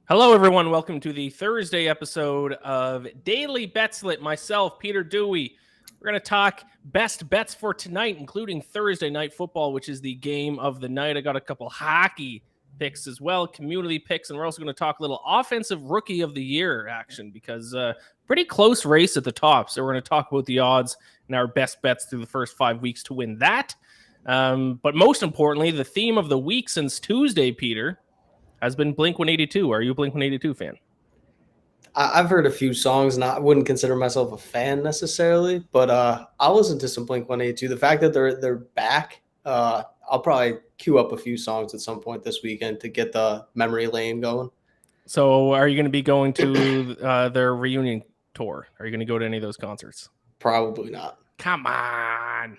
Hello, everyone. Welcome to the Thursday episode of Daily Betslip. Myself, Peter Dewey. We're going to talk best bets for tonight, including Thursday night football, which is the game of the night. I got a couple hockey picks as well, community picks, and we're also going to talk a little offensive rookie of the year action because pretty close race at the top. So we're going to talk about the odds and our best bets through the first 5 weeks to win that. But most importantly, the theme of the week since Tuesday, Peter, has been Blink-182. Are you a Blink-182 fan? I've heard a few songs, and I wouldn't consider myself a fan necessarily, but I'll listen to some Blink-182. The fact that they're back, I'll probably queue up a few songs at some point this weekend to get the memory lane going. So are you going to be going to their reunion tour? Are you going to go to any of those concerts? Probably not. Come on.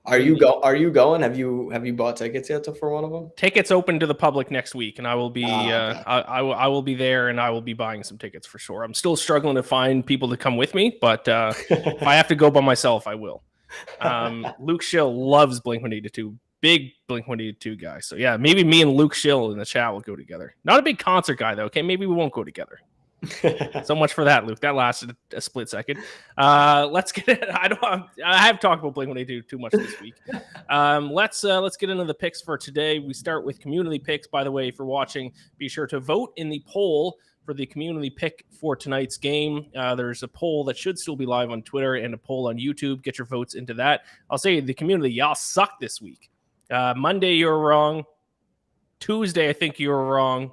Are you going? Have you bought tickets yet for one of them? Tickets open to the public next week, and I will be I will be there, and I will be buying some tickets for sure. I'm still struggling to find people to come with me, but if I have to go by myself, I will. Luke Schill loves Blink-182, big Blink-182 guy. So yeah, maybe me and Luke Schill in the chat will go together. Not a big concert guy though. Okay, maybe we won't go together. So much for that, Luke. That lasted a split second. Let's get it. I have talked about Blink-182 too much this week. Let's get into the picks for today. We start with community picks. By the way, if you're watching, be sure to vote in the poll for the community pick for tonight's game. There's a poll that should still be live on Twitter and a poll on YouTube. Get your votes into that. I'll say the community, y'all suck this week. Monday, you were wrong. Tuesday, I think you were wrong.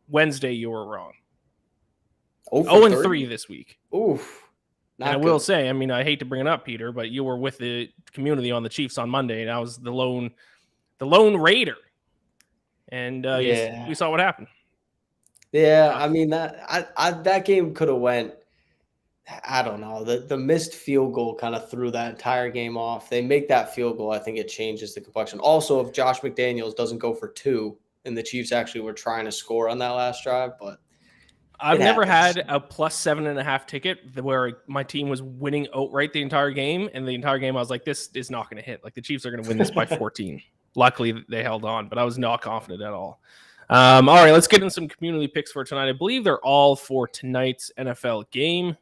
Wednesday, you were wrong. 0-3 this week. Oof. And I will say, I mean, I hate to bring it up, Peter, but you were with the community on the Chiefs on Monday, and I was the lone Raider. And we saw what happened. Yeah, I mean that game could have went. I don't know. The missed field goal kind of threw that entire game off. They make that field goal, I think it changes the complexion. Also, if Josh McDaniels doesn't go for 2, and the Chiefs actually were trying to score on that last drive, but I've never had a plus 7.5 ticket where my team was winning outright the entire game, and the entire game I was like, this is not going to hit. Like the Chiefs are going to win this by 14. Luckily, they held on, but I was not confident at all. All right, let's get in some community picks for tonight. I believe they're all for tonight's NFL game. If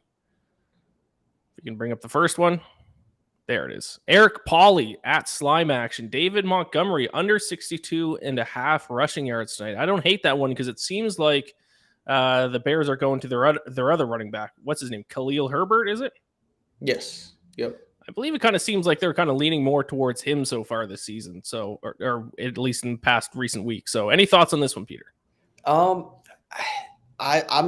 you can bring up the first one. There it is. Eric Pauly at Slime Action. David Montgomery under 62.5 rushing yards tonight. I don't hate that one because it seems like the Bears are going to their other running back. What's his name? Khalil Herbert, is it? Yes. Yep. I believe it kind of seems like they're kind of leaning more towards him so far this season. So, or at least in past recent weeks. So any thoughts on this one, Peter? I'm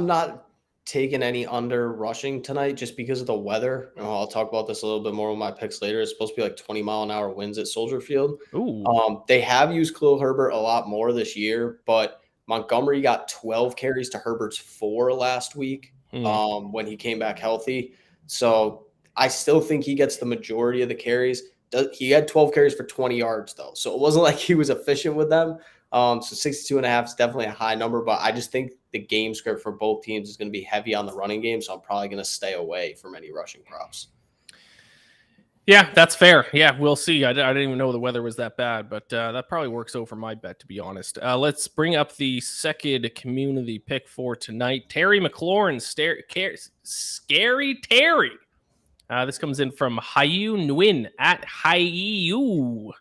not taking any under rushing tonight just because of the weather. I'll talk about this a little bit more with my picks later. It's supposed to be like 20-mile-an-hour winds at Soldier Field. Ooh. They have used Khalil Herbert a lot more this year, but Montgomery got 12 carries to Herbert's 4 last week when he came back healthy. So I still think he gets the majority of the carries. He had 12 carries for 20 yards, though. So it wasn't like he was efficient with them. So 62.5 is definitely a high number, but I just think the game script for both teams is going to be heavy on the running game. So I'm probably going to stay away from any rushing props. Yeah, that's fair. Yeah, we'll see. I didn't even know the weather was that bad, but that probably works out for my bet, to be honest. Let's bring up the second community pick for tonight. Terry McLaurin, Scary Terry. This comes in from Hayu Nguyen at Hayu.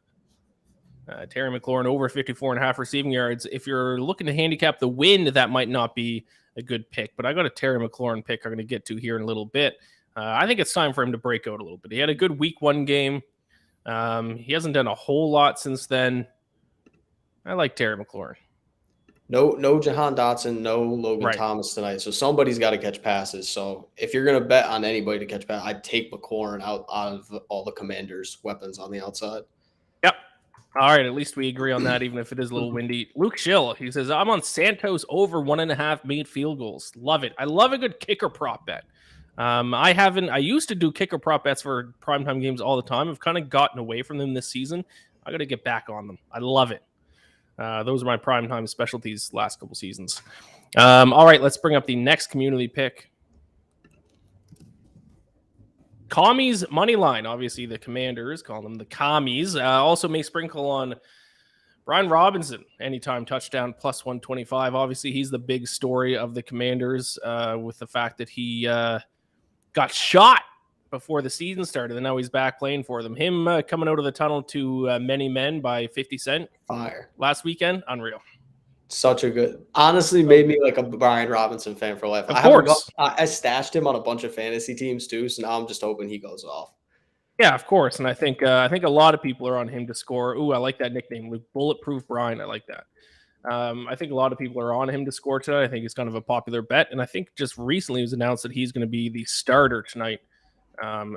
Terry McLaurin over 54.5 receiving yards. If you're looking to handicap the win, that might not be a good pick, but I got a Terry McLaurin pick I'm going to get to here in a little bit. I think it's time for him to break out a little bit. He had a good week 1 game. He hasn't done a whole lot since then. I like Terry McLaurin. No Jahan Dotson, no Logan Thomas tonight. So somebody's got to catch passes. So if you're going to bet on anybody to catch passes, I'd take McLaurin out of all the Commanders' weapons on the outside. Yep. All right, at least we agree on that, even if it is a little windy. Luke Schill, he says, I'm on Santos over 1.5 made field goals. Love it. I love a good kicker prop bet. I used to do kicker prop bets for primetime games all the time. I've kind of gotten away from them this season. I got to get back on them. I love it. Those are my primetime specialties last couple seasons. All right, let's bring up the next community pick. Commies money line. Obviously, the Commanders call them the Commies. Also may sprinkle on Brian Robinson, anytime touchdown, plus 125. Obviously, he's the big story of the Commanders with the fact that he got shot before the season started, and now he's back playing for them. Him coming out of the tunnel to Many Men by 50 Cent Fire last weekend, unreal. Such a good, honestly, made me like a Brian Robinson fan for life. Of course. I stashed him on a bunch of fantasy teams too, so now I'm just hoping he goes off. Yeah, of course. And I think a lot of people are on him to score. Ooh, I like that nickname, Bulletproof Brian. I like that. I think a lot of people are on him to score tonight. I think it's kind of a popular bet. And I think just recently it was announced that he's going to be the starter tonight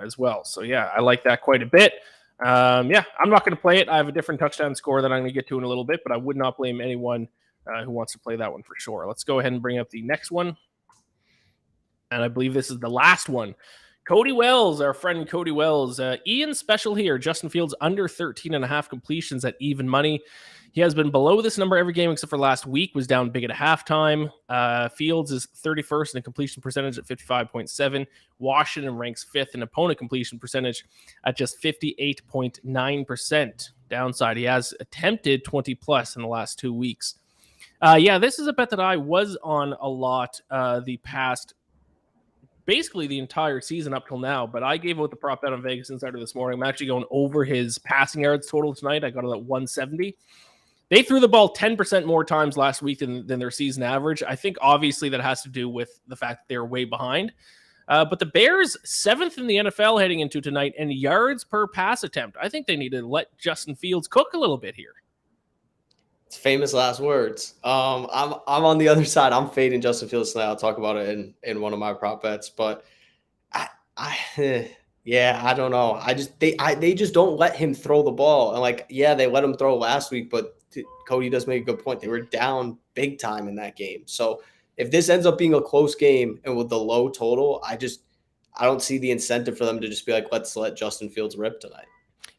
as well. So, yeah, I like that quite a bit. I'm not going to play it. I have a different touchdown score that I'm going to get to in a little bit, but I would not blame anyone who wants to play that one for sure. Let's go ahead and bring up the next one. And I believe this is the last one. Cody Wells, our friend Cody Wells. Ian's special here. Justin Fields under 13.5 completions at even money. He has been below this number every game except for last week, was down big at halftime. Fields is 31st in completion percentage at 55.7. Washington ranks 5th in opponent completion percentage at just 58.9%. Downside, he has attempted 20 plus in the last 2 weeks. This is a bet that I was on a lot the past basically the entire season up till now, but I gave out the prop bet on Vegas Insider this morning. I'm actually going over his passing yards total tonight. I got it at 170. They threw the ball 10% more times last week than their season average. I think obviously that has to do with the fact that they're way behind. But the Bears, 7th in the NFL heading into tonight in yards per pass attempt. I think they need to let Justin Fields cook a little bit here. It's famous last words. I'm on the other side. I'm fading Justin Fields tonight. I'll talk about it in one of my prop bets, but I don't know. They just don't let him throw the ball. And they let him throw last week, but Cody does make a good point. They were down big time in that game. So if this ends up being a close game and with the low total, I don't see the incentive for them to just be like, let's let Justin Fields rip tonight.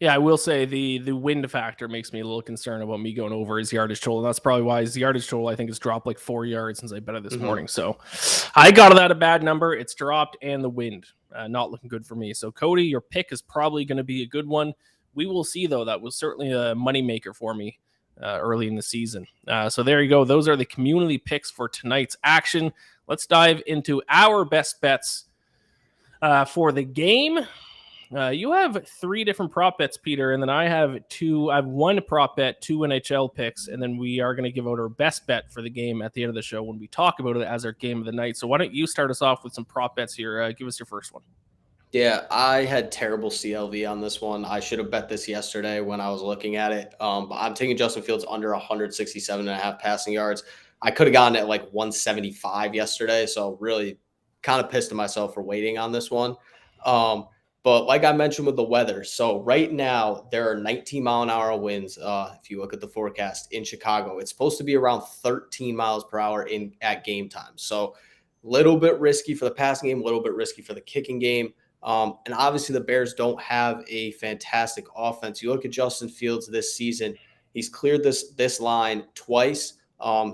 Yeah, I will say the wind factor makes me a little concerned about me going over his yardage total. That's probably why his yardage total, I think, has dropped like 4 yards since I bet it this morning. So I got it at a bad number. It's dropped, and the wind not looking good for me. So, Cody, your pick is probably going to be a good one. We will see, though. That was certainly a moneymaker for me early in the season. So there you go. Those are the community picks for tonight's action. Let's dive into our best bets for the game. You have 3 different prop bets, Peter, and then I have 2. I have 1 prop bet, 2 NHL picks, and then we are going to give out our best bet for the game at the end of the show when we talk about it as our game of the night. So why don't you start us off with some prop bets here? Give us your first one. Yeah, I had terrible CLV on this one. I should have bet this yesterday when I was looking at it. But I'm taking Justin Fields under 167.5 passing yards. I could have gotten it like 175 yesterday, so really kind of pissed at myself for waiting on this one. But like I mentioned with the weather, so right now there are 19-mile-an-hour winds. If you look at the forecast in Chicago, it's supposed to be around 13 miles per hour at game time. So a little bit risky for the passing game, a little bit risky for the kicking game. And obviously the Bears don't have a fantastic offense. You look at Justin Fields this season, he's cleared this line twice.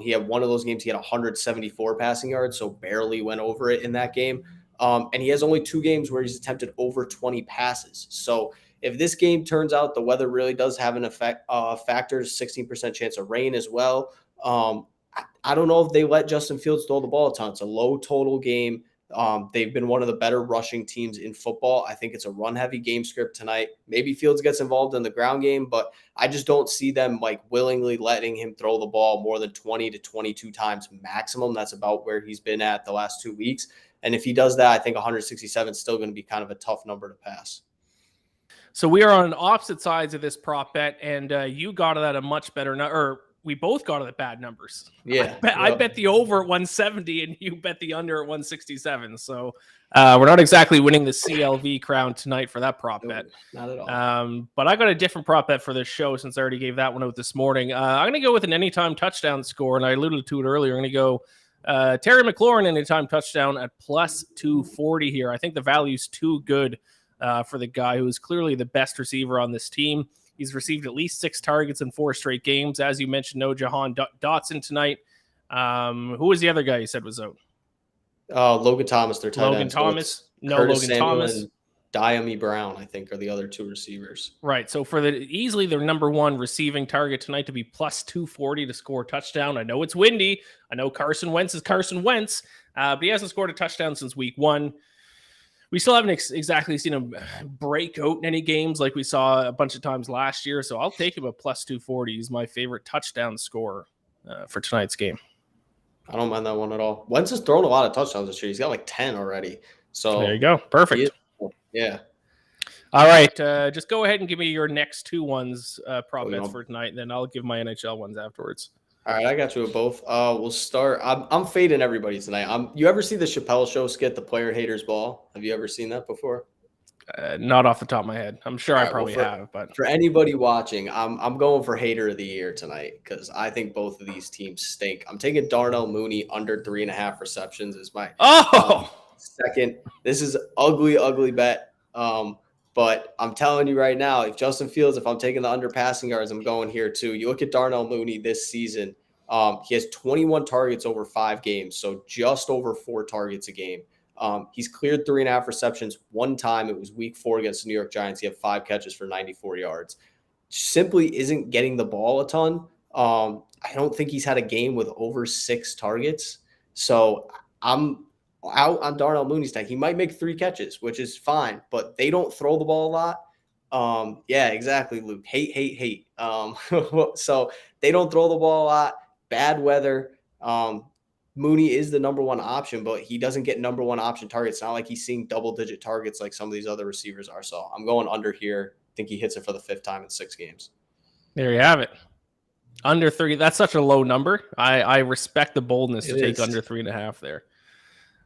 He had one of those games, he had 174 passing yards, so barely went over it in that game. And he has only 2 games where he's attempted over 20 passes. So if this game turns out the weather really does have an effect, factor, 16% chance of rain as well. I don't know if they let Justin Fields throw the ball a ton. It's a low total game. They've been one of the better rushing teams in football. I think it's a run-heavy game script tonight. Maybe Fields gets involved in the ground game, but I just don't see them willingly letting him throw the ball more than 20 to 22 times maximum. That's about where he's been at the last 2 weeks. And if he does that, I think 167 is still going to be kind of a tough number to pass. So we are on opposite sides of this prop bet, and you got it at a much better number. We both got it at bad numbers. Yeah. I bet the over at 170 and you bet the under at 167. So we're not exactly winning the CLV crown tonight for that prop bet. Not at all. But I got a different prop bet for this show since I already gave that one out this morning. I'm going to go with an anytime touchdown score, and I alluded to it earlier. I'm going to go Terry McLaurin anytime touchdown at plus 240 here. I think the value's too good for the guy who is clearly the best receiver on this team. He's received at least 6 targets in 4 straight games. As you mentioned, no Jahan Dotson tonight. Who was the other guy you said was out? Logan Thomas, their tight end. Logan Thomas. No Curtis Logan Samuel Thomas. And Diami Brown, I think, are the other two receivers. Right. So for easily their number one receiving target tonight to be plus 240 to score a touchdown. I know it's windy. I know Carson Wentz is Carson Wentz, but he hasn't scored a touchdown since week 1. We still haven't exactly seen him break out in any games like we saw a bunch of times last year. So I'll take him at plus 240. He's my favorite touchdown scorer for tonight's game. I don't mind that one at all. Wentz has thrown a lot of touchdowns this year. He's got like 10 already. So there you go. Perfect. Yeah. All right. Just go ahead and give me your next 2 ones, prop bets for tonight, and then I'll give my NHL ones afterwards. All right, I got you with both. We'll start. I'm fading everybody tonight. You ever see the Chappelle Show skit, The Player Haters Ball? Have you ever seen that before? Not off the top of my head. I'm sure I probably have. But for anybody watching, I'm going for Hater of the Year tonight because I think both of these teams stink. I'm taking Darnell Mooney under 3.5 receptions as my second. This is ugly bet. But I'm telling you right now, if I'm taking the under passing yards, I'm going here too. You look at Darnell Mooney this season. He has 21 targets over 5 games, so just over 4 targets a game. He's cleared 3.5 receptions one time. It was week 4 against the New York Giants. He had 5 catches for 94 yards. Simply isn't getting the ball a ton. I don't think he's had a game with over 6 targets. So I'm out on Darnell Mooney's tank. He might make 3 catches, which is fine, but they don't throw the ball a lot. Yeah, exactly, Luke. Hate. So they don't throw the ball a lot. Bad weather. Mooney is the number 1 option, but he doesn't get number 1 option targets. It's not like he's seeing double-digit targets like some of these other receivers are. So I'm going under here. I think he hits it for the 5th time in 6 games. There you have it. Under 30. That's such a low number. I respect the boldness to take under 3.5 there.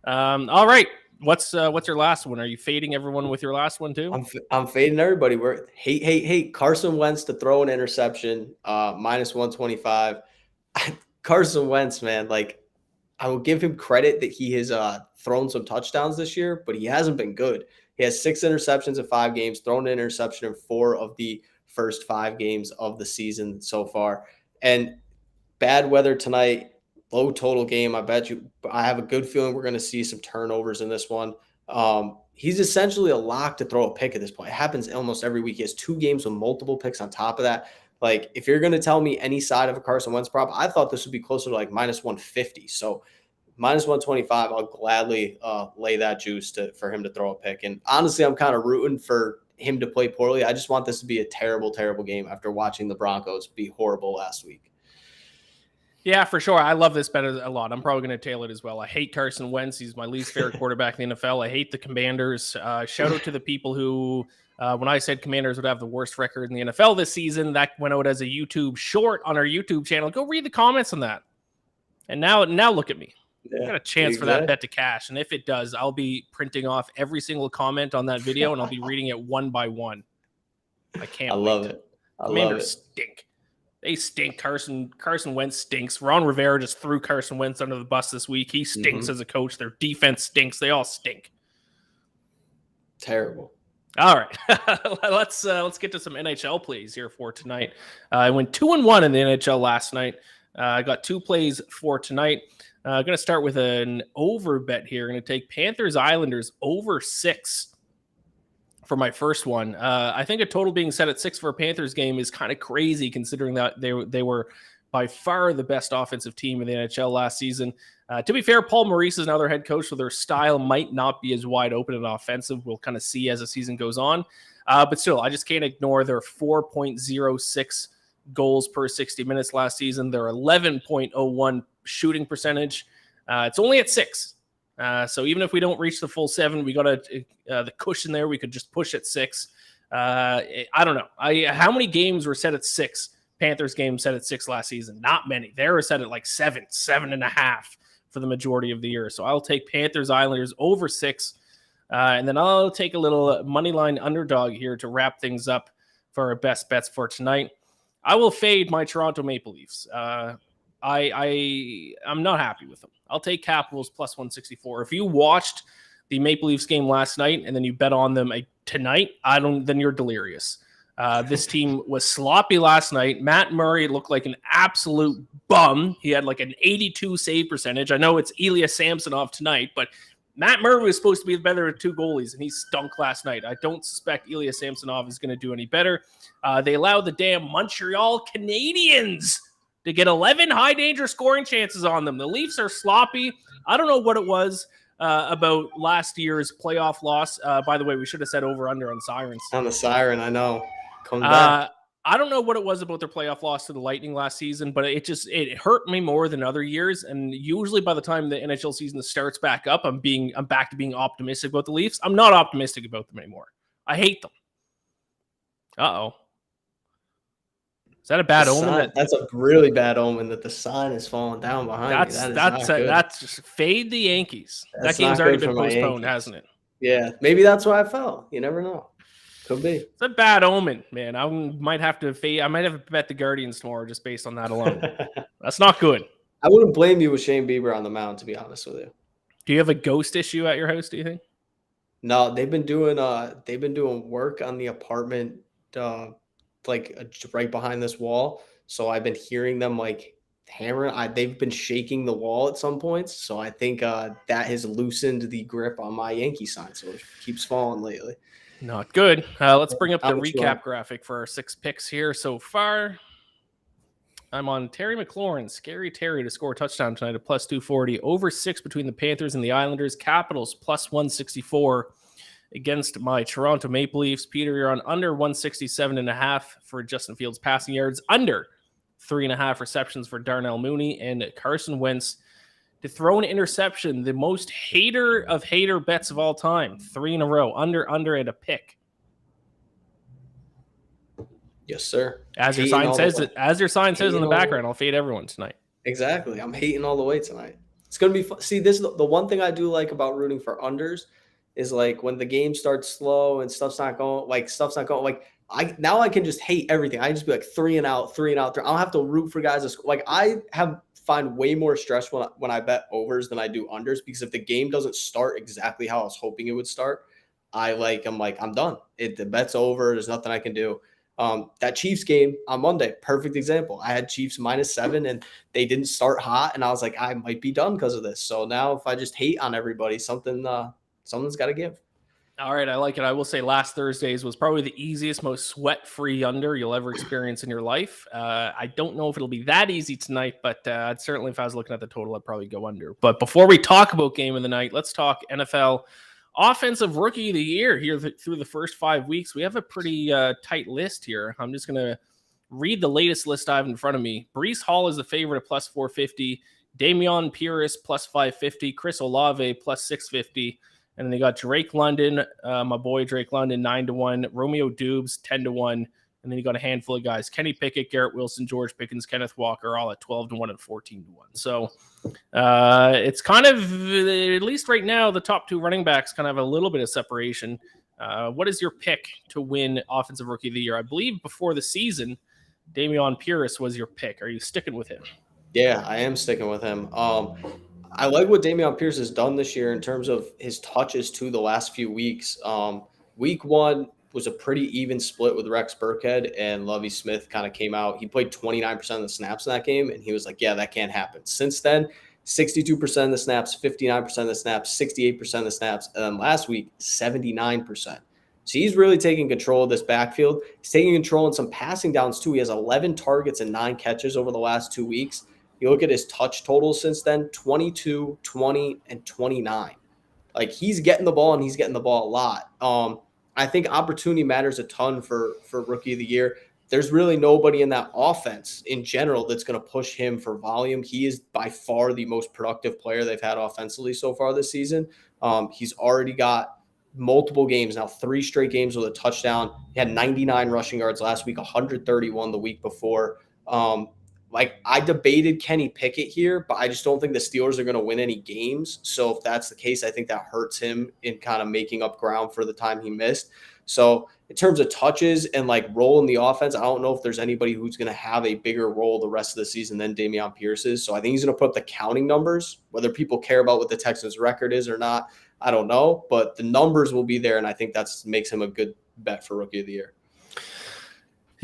All right. What's your last one? Are you fading everyone with your last one too? I'm fading everybody. We're hate Carson Wentz to throw an interception, minus 125. Carson Wentz, man, like I will give him credit that he has thrown some touchdowns this year, but he hasn't been good. He has 6 interceptions in 5 games, thrown an interception in 4 of the first 5 games of the season so far. And bad weather tonight. Low total game. I have a good feeling we're going to see some turnovers in this one. He's essentially a lock to throw a pick at this point. It happens almost every week. He has 2 games with multiple picks on top of that. Like, if you're going to tell me any side of a Carson Wentz prop, I thought this would be closer to like minus 150. So minus 125, I'll gladly lay that juice for him to throw a pick. And honestly, I'm kind of rooting for him to play poorly. I just want this to be a terrible, terrible game after watching the Broncos be horrible last week. Yeah, for sure. I love this bet a lot. I'm probably going to tail it as well. I hate Carson Wentz. He's my least favorite quarterback in the NFL. I hate the Commanders. Shout out to the people who, when I said Commanders would have the worst record in the NFL this season, that went out as a YouTube short on our YouTube channel. Go read the comments on that. And now look at me. Yeah, I got a chance for that bet to cash. And if it does, I'll be printing off every single comment on that video, and I'll be reading it one by one. I can't wait. Love it. Commanders stink. They stink. Carson Wentz stinks. Ron Rivera just threw Carson Wentz under the bus this week. He stinks as a coach. Their defense stinks. They all stink. Terrible. All right. Let's get to some NHL plays here for tonight. I went 2-1 in the NHL last night. I got 2 plays for tonight. I'm going to start with an over bet here. I'm going to take Panthers Islanders over 6 for my first one. I think a total being set at 6 for a Panthers game is kind of crazy considering that they were by far the best offensive team in the NHL last season. To be fair, Paul Maurice is now their head coach, so their style might not be as wide open and offensive. We'll kind of see as the season goes on. But still, I just can't ignore their 4.06 goals per 60 minutes last season. Their 11.01 shooting percentage. It's only at 6. So even if we don't reach the full 7, we got the cushion there. We could just push at 6. I don't know. How many games were set at 6? Panthers games set at 6 last season. Not many. They were set at like 7.5 for the majority of the year. So I'll take Panthers Islanders over 6. And then I'll take a little money line underdog here to wrap things up for our best bets for tonight. I will fade my Toronto Maple Leafs. I'm not happy with them. I'll take Capitals plus 164. If you watched the Maple Leafs game last night and then you bet on them tonight, then you're delirious. This team was sloppy last night. Matt Murray looked like an absolute bum. He had like an 82 save percentage. I know it's Ilya Samsonov tonight, but Matt Murray was supposed to be the better of two goalies, and he stunk last night. I don't suspect Ilya Samsonov is going to do any better. They allowed the damn Montreal Canadiens to get 11 high-danger scoring chances on them. The Leafs are sloppy. I don't know what it was about last year's playoff loss. By the way, we should have said over-under on sirens. On the siren, I know. Come back. I don't know what it was about their playoff loss to the Lightning last season, but it hurt me more than other years. And usually by the time the NHL season starts back up, I'm back to being optimistic about the Leafs. I'm not optimistic about them anymore. I hate them. Uh-oh. Is that a bad omen? That's a really bad omen that the sign is falling down behind you. That's just fade the Yankees. That game's already been postponed, hasn't it? Yeah, maybe that's why I fell. You never know. Could be. It's a bad omen, man. I might have to bet the Guardians tomorrow just based on that alone. That's not good. I wouldn't blame you with Shane Bieber on the mound, to be honest with you. Do you have a ghost issue at your house, do you think? No, they've been doing work on the apartment right behind this wall. So I've been hearing them like hammering. They've been shaking the wall at some points. So I think that has loosened the grip on my Yankee sign. So it keeps falling lately. Not good. Let's bring up the recap graphic for our 6 picks here so far. I'm on Terry McLaurin, Scary Terry to score a touchdown tonight at plus 240. Over 6 between the Panthers and the Islanders. Capitals plus 164 against my Toronto Maple Leafs. Peter, you're on under 167.5 for Justin Fields passing yards. Under 3.5 receptions for Darnell Mooney. And Carson Wentz to throw an interception, the most hater of hater bets of all time. 3 in a row, under, and a pick. Yes, sir. As your sign says in the background, I'll fade everyone tonight. Exactly. I'm hating all the way tonight. It's going to be fun. See, this is the one thing I do like about rooting for unders is like when the game starts slow and stuff's not going, I can just hate everything. I just be like 3 and out. I don't have to root for guys. Like I find way more stress when I bet overs than I do unders, because if the game doesn't start exactly how I was hoping it would start, I'm done. The bet's over. There's nothing I can do. That Chiefs game on Monday, perfect example. I had Chiefs -7 and they didn't start hot, and I was like, I might be done because of this. So now if I just hate on everybody, something's got to give. All right, I like it. I will say last Thursday's was probably the easiest, most sweat-free under you'll ever experience in your life. I don't know if it'll be that easy tonight, but certainly if I was looking at the total, I'd probably go under. But before we talk about game of the night, let's talk NFL Offensive Rookie of the Year here through the first 5 weeks. We have a pretty tight list here. I'm just going to read the latest list I have in front of me. Breece Hall is the favorite at plus 450. Dameon Pierce plus 550. Chris Olave plus 650. And then they got Drake London, my boy Drake London, 9-1. Romeo Dubes, 10-1. And then you got a handful of guys: Kenny Pickett, Garrett Wilson, George Pickens, Kenneth Walker, all at 12-1 and 14-1. So it's kind of, at least right now, the top 2 running backs kind of have a little bit of separation. What is your pick to win Offensive Rookie of the Year? I believe before the season, Dameon Pierce was your pick. Are you sticking with him? Yeah, I am sticking with him. I like what Dameon Pierce has done this year in terms of his touches to the last few weeks. Week 1 was a pretty even split with Rex Burkhead, and Lovie Smith kind of came out. He played 29% of the snaps in that game, and he was like, yeah, that can't happen. Since then, 62% of the snaps, 59% of the snaps, 68% of the snaps, and then last week, 79%. So he's really taking control of this backfield. He's taking control in some passing downs, too. He has 11 targets and 9 catches over the last 2 weeks. You look at his touch totals since then, 22, 20, and 29. Like, he's getting the ball, and he's getting the ball a lot. I think opportunity matters a ton for Rookie of the Year. There's really nobody in that offense in general that's going to push him for volume. He is by far the most productive player they've had offensively so far this season. He's already got multiple games now, 3 straight games with a touchdown. He had 99 rushing yards last week, 131 the week before. I debated Kenny Pickett here, but I just don't think the Steelers are going to win any games. So if that's the case, I think that hurts him in kind of making up ground for the time he missed. So in terms of touches and role in the offense, I don't know if there's anybody who's going to have a bigger role the rest of the season than Dameon Pierce is. So I think he's going to put up the counting numbers. Whether people care about what the Texans' record is or not, I don't know. But the numbers will be there, and I think that makes him a good bet for Rookie of the Year.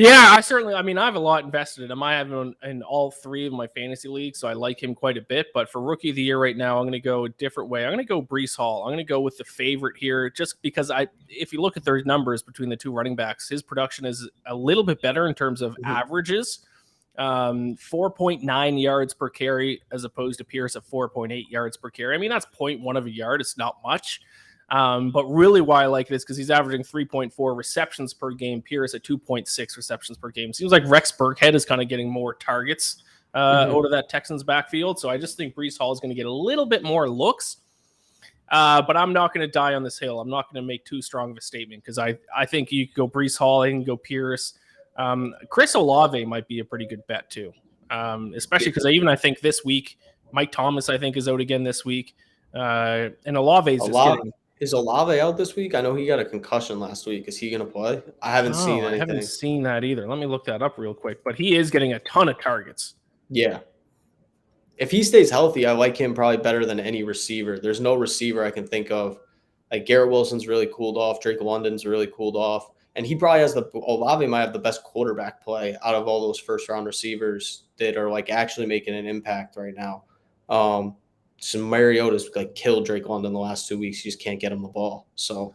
Yeah, I mean, I have a lot invested in him. I have him in all 3 of my fantasy leagues, so I like him quite a bit. But for rookie of the year right now, I'm going to go a different way. I'm going to go Breece Hall. I'm going to go with the favorite here, just because if you look at their numbers between the 2 running backs, his production is a little bit better in terms of averages. 4.9 yards per carry as opposed to Pierce at 4.8 yards per carry. I mean, that's 0.1 of a yard. It's not much. But really why I like this, because he's averaging 3.4 receptions per game. Pierce at 2.6 receptions per game. Seems like Rex Burkhead is kind of getting more targets out of that Texans backfield. So I just think Breece Hall is going to get a little bit more looks. But I'm not going to die on this hill. I'm not going to make too strong of a statement, because I think you can go Breece Hall, you can go Pierce. Chris Olave might be a pretty good bet too, especially because I think this week, Mike Thomas, I think, is out again this week. And Olave's just getting... Is Olave out this week? I know he got a concussion last week. Is he going to play? I haven't seen anything. I haven't seen that either. Let me look that up real quick. But he is getting a ton of targets. Yeah. If he stays healthy, I like him probably better than any receiver. There's no receiver I can think of. Like Garrett Wilson's really cooled off. Drake London's really cooled off. And he probably has Olave might have the best quarterback play out of all those first-round receivers that are like actually making an impact right now. So Mariota's like killed Drake London the last 2 weeks. You just can't get him the ball. So,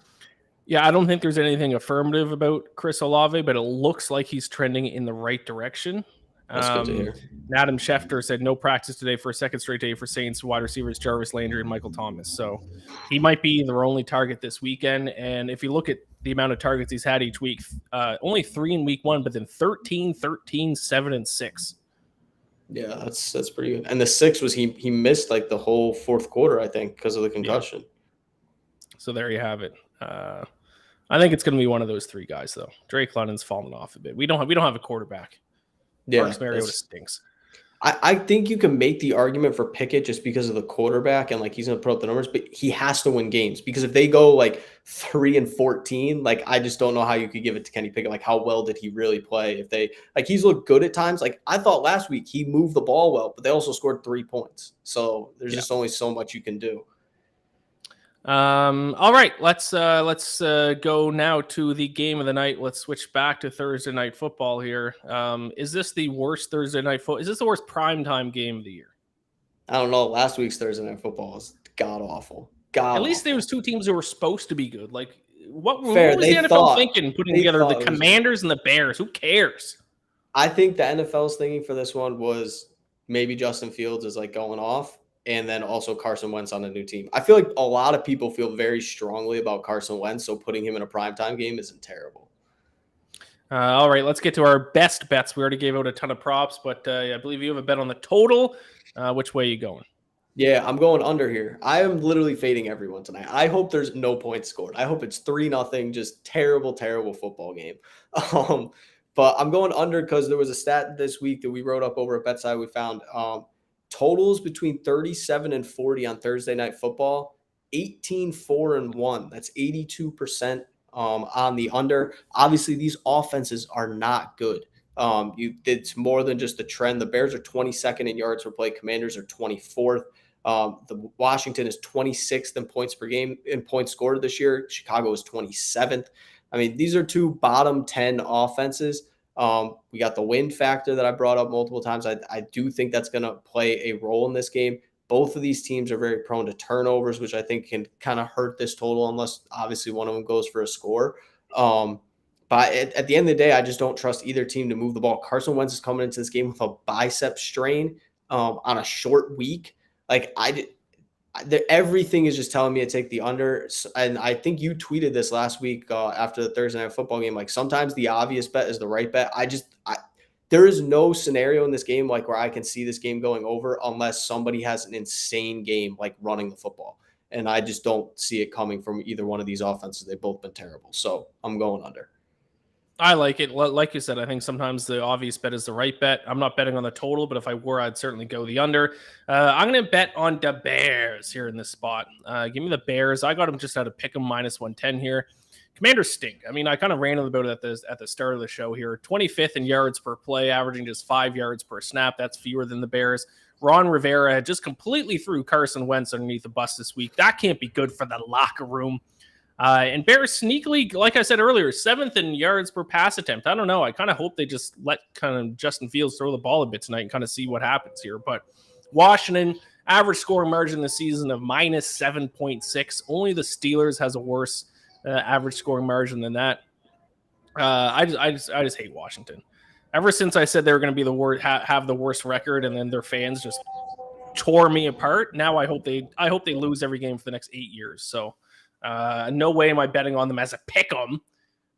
yeah, I don't think there's anything affirmative about Chris Olave, but it looks like he's trending in the right direction. That's good to hear. Adam Schefter said no practice today for a second straight day for Saints wide receivers Jarvis Landry and Michael Thomas. So he might be their only target this weekend. And if you look at the amount of targets he's had each week, only 3 in week 1, but then 13, 7, and 6. Yeah, that's pretty good. And the 6 was he missed like the whole fourth quarter, I think, because of the concussion. Yeah. So there you have it. I think it's going to be one of those 3 guys, though. Drake London's fallen off a bit. We don't have a quarterback. Yeah, Marcus Mariota stinks. I think you can make the argument for Pickett just because of the quarterback and like he's going to put up the numbers, but he has to win games, because if they go like 3-14, like I just don't know how you could give it to Kenny Pickett. Like how well did he really play? If they like he's looked good at times. Like I thought last week he moved the ball well, but they also scored 3 points. So there's just only so much you can do. All right, let's go now to the game of the night. Let's switch back to Thursday night football here. Is this the worst Thursday night football? Is this the worst primetime game of the year? I don't know. Last week's Thursday night football was god awful. At least there was 2 teams who were supposed to be good. Like what was the NFL thinking putting together the Commanders and the Bears? Who cares? I think the NFL's thinking for this one was maybe Justin Fields is like going off. And then also Carson Wentz on a new team. I feel like a lot of people feel very strongly about Carson Wentz, so putting him in a primetime game isn't terrible. All right, let's get to our best bets. We already gave out a ton of props, but I believe you have a bet on the total. Which way are you going? Yeah, I'm going under here. I am literally fading everyone tonight. I hope there's no points scored. I hope it's 3-0, just terrible, terrible football game. But I'm going under because there was a stat this week that we wrote up over at BetSided. We found totals between 37 and 40 on Thursday night football, 18-4-1. That's 82% on the under. Obviously, these offenses are not good. It's more than just a trend. The Bears are 22nd in yards per play. Commanders are 24th. The Washington is 26th in points per game in points scored this year. Chicago is 27th. I mean, these are 2 bottom 10 offenses. We got the wind factor that I brought up multiple times. I do think that's going to play a role in this game. Both of these teams are very prone to turnovers, which I think can kind of hurt this total unless obviously one of them goes for a score. But at the end of the day, I just don't trust either team to move the ball. Carson Wentz is coming into this game with a bicep strain on a short week. Like everything is just telling me to take the under. And I think you tweeted this last week after the Thursday night football game. Like sometimes the obvious bet is the right bet. There is no scenario in this game like where I can see this game going over unless somebody has an insane game like running the football. And I just don't see it coming from either one of these offenses. They've both been terrible. So I'm going under. I like it. Like you said, I think sometimes the obvious bet is the right bet. I'm not betting on the total, but if I were, I'd certainly go the under. I'm going to bet on the Bears here in this spot. Give me the Bears. I got them just out of pick 'em -110 here. Commanders stink. I mean, I kind of ranted about it at the start of the show here. 25th in yards per play, averaging just 5 yards per snap. That's fewer than the Bears. Ron Rivera just completely threw Carson Wentz underneath the bus this week. That can't be good for the locker room. And Bears sneakily, like I said earlier, 7th in yards per pass attempt. I don't know. I kind of hope they just let kind of Justin Fields throw the ball a bit tonight and kind of see what happens here. But Washington, average scoring margin this season of minus 7.6. Only the Steelers has a worse average scoring margin than that. I just hate Washington. Ever since I said they were going to be the worst, have the worst record, and then their fans just tore me apart. Now I hope they lose every game for the next 8 years. So no way am I betting on them as a pick 'em.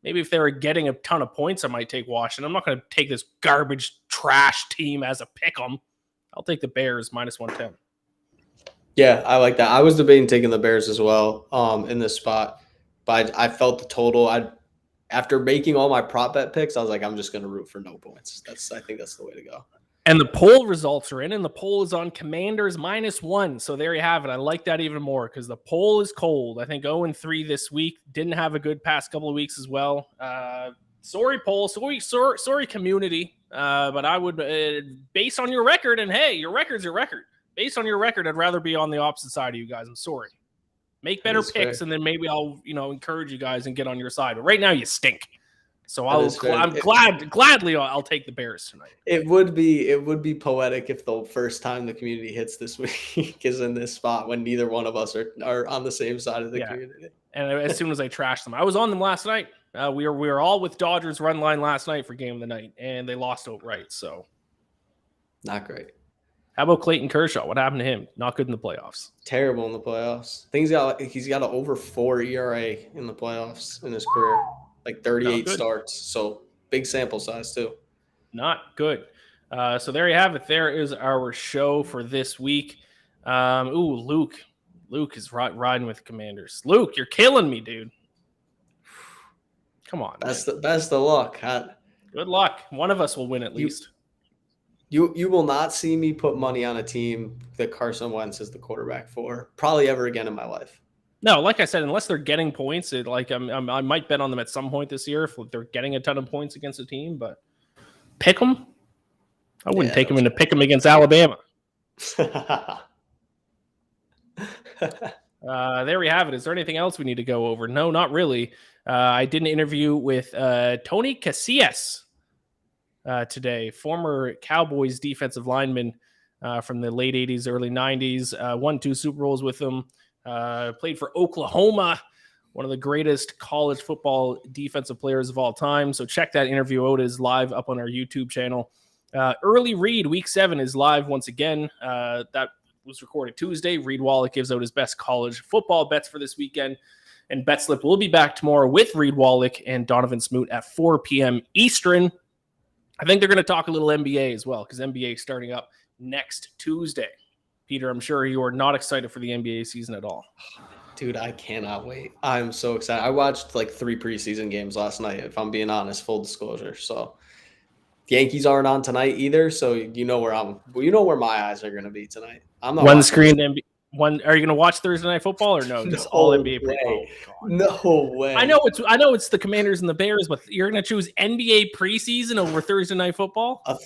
Maybe if they were getting a ton of points, I might take Washington. I'm not going to take this garbage trash team as a pick 'em. I'll take the Bears minus 110. Yeah, I like that. I was debating taking the Bears as well in this spot, but I felt the total. After making all my prop bet picks, I was like, I'm just going to root for no points. I think that's the way to go. And the poll results are in, and the poll is on Commanders -1. So there you have it. I like that even more because the poll is cold. I think 0-3 this week. Didn't have a good past couple of weeks as well. Sorry, poll. Sorry, community. But I would, based on your record, and hey, your record's your record. Based on your record, I'd rather be on the opposite side of you guys. I'm sorry. Make better picks, fair. And then maybe I'll, encourage you guys and get on your side. But right now, you stink. So gladly I'll take the Bears tonight. It would be poetic if the first time the community hits this week is in this spot when neither one of us are on the same side of the community. And as soon as I trash them, I was on them last night. We were all with Dodgers run line last night for game of the night, and they lost outright. So not great. How about Clayton Kershaw? What happened to him? Not good in the playoffs. Terrible in the playoffs. He's got an over 4 ERA in the playoffs in his career, like 38 starts. So big sample size too. Not good. So there you have it. There is our show for this week. Luke is riding with the Commanders. Luke, you're killing me, dude. Come on. Best of luck. Good luck. One of us will win at least. You will not see me put money on a team that Carson Wentz is the quarterback for probably ever again in my life. No, like I said, unless they're getting points, I might bet on them at some point this year if they're getting a ton of points against a team. But pick them, I wouldn't take them into pick them against Alabama. There we have it. Is there anything else we need to go over? No, not really. I did an interview with Tony Casillas today, former Cowboys defensive lineman from the late 80s, early 90s, won 2 Super Bowls with them, played for Oklahoma, one of the greatest college football defensive players of all time. So check that interview out. It is live up on our YouTube channel. Early read, week 7 is live once again. That was recorded Tuesday. Reed Wallach gives out his best college football bets for this weekend. And BetSlip will be back tomorrow with Reed Wallach and Donovan Smoot at 4 p.m. Eastern. I think they're going to talk a little NBA as well because NBA is starting up next Tuesday. Peter, I'm sure you are not excited for the NBA season at all. Dude, I cannot wait. I'm so excited. I watched like 3 preseason games last night, if I'm being honest, full disclosure. So the Yankees aren't on tonight either, so you know where my eyes are going to be tonight. I'm not one screen NBA. Are you going to watch Thursday Night Football or no? Just all NBA preseason. No way. I know it's the Commanders and the Bears, but you're going to choose NBA preseason over Thursday Night Football? A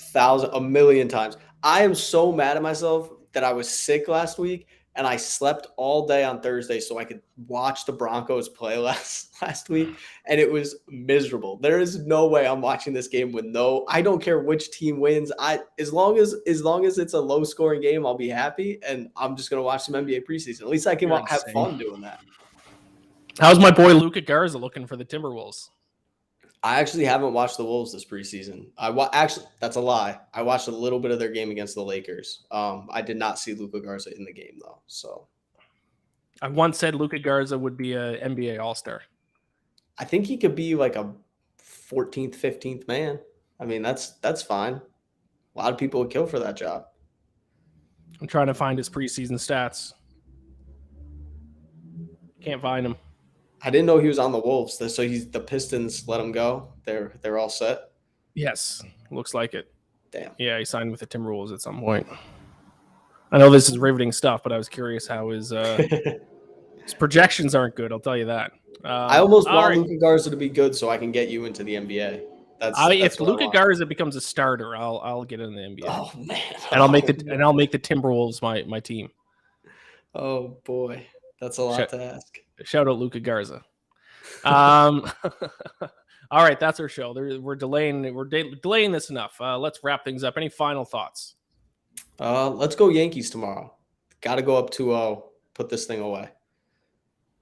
million times. I am so mad at myself that I was sick last week and I slept all day on Thursday so I could watch the Broncos play last week, and it was miserable. There is no way I'm watching this game with I don't care which team wins. As long as it's a low scoring game, I'll be happy, and I'm just gonna watch some NBA preseason. At least I can have fun doing that. How's my boy Luka Garza looking for the Timberwolves? I actually haven't watched the Wolves this preseason. Actually, that's a lie. I watched a little bit of their game against the Lakers. I did not see Luka Garza in the game though. So I once said Luka Garza would be an NBA All-Star. I think he could be like a 14th, 15th man. I mean, that's fine. A lot of people would kill for that job. I'm trying to find his preseason stats. Can't find him. I didn't know he was on the Wolves. So the Pistons let him go. They're all set. Yes, looks like it. Damn. Yeah, he signed with the Timberwolves at some point. I know this is riveting stuff, but I was curious how his projections aren't good. I'll tell you that. I almost want Luka Garza to be good so I can get you into the NBA. If Luka Garza becomes a starter, I'll get in the NBA. Oh man! And I'll make the Timberwolves my team. Oh boy, that's a lot to ask. Shout out Luka Garza. All right, that's our show. We're delaying this enough. Let's wrap things up. Any final thoughts? Let's go Yankees tomorrow. Got to go up 2-0. Put this thing away.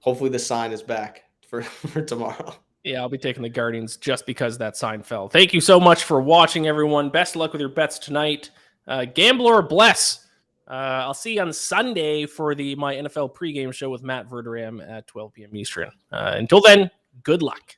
Hopefully the sign is back for tomorrow. Yeah, I'll be taking the Guardians just because that sign fell. Thank you so much for watching, everyone. Best of luck with your bets tonight. Gamble or bless. I'll see you on Sunday for my NFL pregame show with Matt Verderam at 12 p.m. Eastern. Until then, good luck.